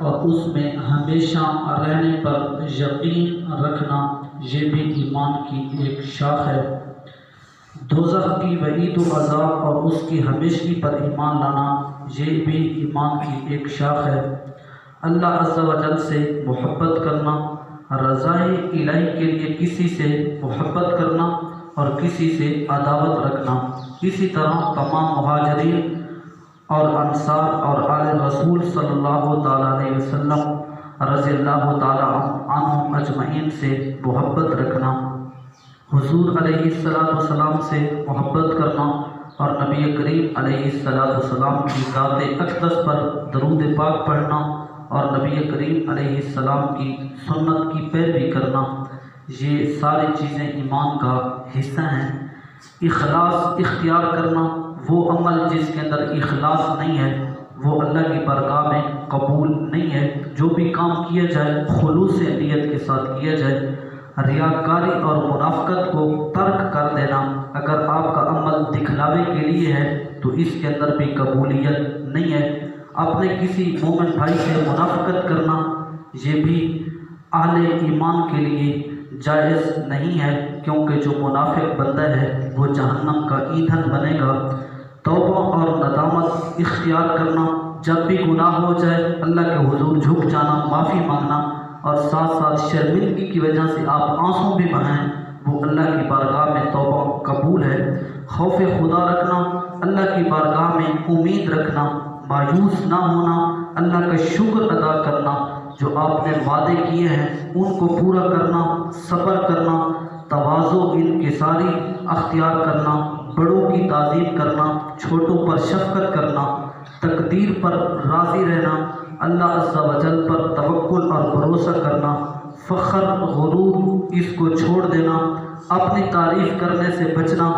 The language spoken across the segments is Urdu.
اور اس میں ہمیشہ رہنے پر یقین رکھنا، یہ بھی ایمان کی ایک شاخ ہے۔ دوزخ کی وعید و عذاب اور اس کی ہمیشگی پر ایمان لانا، یہ بھی ایمان کی ایک شاخ ہے۔ اللہ عز و جل سے محبت کرنا، رضائے الہی کے لیے کسی سے محبت کرنا اور کسی سے عداوت رکھنا۔ اسی طرح تمام مہاجرین اور انصار اور آل رسول صلی اللہ تعالیٰ علیہ وسلم رضی اللہ تعالیٰ عنہم اجمعین سے محبت رکھنا، حضور علیہ السلام سے محبت کرنا اور نبی کریم علیہ السلام کی ذات اقدس پر درود پاک پڑھنا اور نبی کریم علیہ السلام کی سنت کی پیروی کرنا، یہ ساری چیزیں ایمان کا حصہ ہیں۔ اخلاص اختیار کرنا، وہ عمل جس کے اندر اخلاص نہیں ہے وہ اللہ کی بارگاہ میں قبول نہیں ہے۔ جو بھی کام کیا جائے خلوص نیت کے ساتھ کیا جائے۔ ریاکاری اور منافقت کو ترک کر دینا، اگر آپ کا عمل دکھلاوے کے لیے ہے تو اس کے اندر بھی قبولیت نہیں ہے۔ اپنے کسی مومن بھائی سے منافقت کرنا، یہ بھی اہل ایمان کے لیے جائز نہیں ہے، کیونکہ جو منافق بندہ ہے وہ جہنم کا ایندھن بنے گا۔ توبہ اور ندامت اختیار کرنا، جب بھی گناہ ہو جائے اللہ کے حضور جھک جانا، معافی مانگنا اور ساتھ ساتھ شرمندگی کی وجہ سے آپ آنسو بھی بہائیں، وہ اللہ کی بارگاہ میں توبہ قبول ہے۔ خوف خدا رکھنا، اللہ کی بارگاہ میں امید رکھنا، مایوس نہ ہونا، اللہ کا شکر ادا کرنا، جو آپ نے وعدے کیے ہیں ان کو پورا کرنا، صبر کرنا، تواضع انکساری اختیار کرنا، بڑوں کی تعظیم کرنا، چھوٹوں پر شفقت کرنا، تقدیر پر راضی رہنا، اللہ عز و جل پر توکل اور بھروسہ کرنا، فخر غرور اس کو چھوڑ دینا، اپنی تعریف کرنے سے بچنا،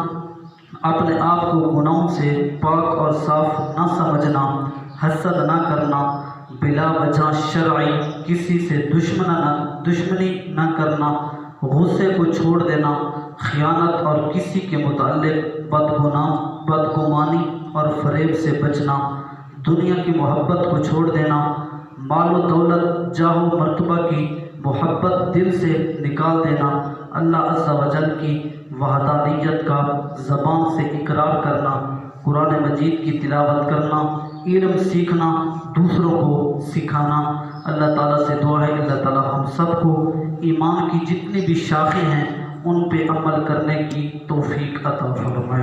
اپنے آپ کو گناہوں سے پاک اور صاف نہ سمجھنا، حسد نہ کرنا، بلا وجہ شرعی کسی سے دشمنی نہ کرنا، غصے کو چھوڑ دینا، خیانت اور کسی کے متعلق بدگمانی اور فریب سے بچنا، دنیا کی محبت کو چھوڑ دینا، مال و دولت جاہ و مرتبہ کی محبت دل سے نکال دینا، اللہ عز و جل کی وحدانیت کا زبان سے اقرار کرنا، قرآن مجید کی تلاوت کرنا، علم سیکھنا، دوسروں کو سکھانا۔ اللہ تعالیٰ سے دعا ہے کہ اللہ تعالیٰ ہم سب کو ایمان کی جتنی بھی شاخیں ہیں ان پہ عمل کرنے کی توفیق عطا فرمائے۔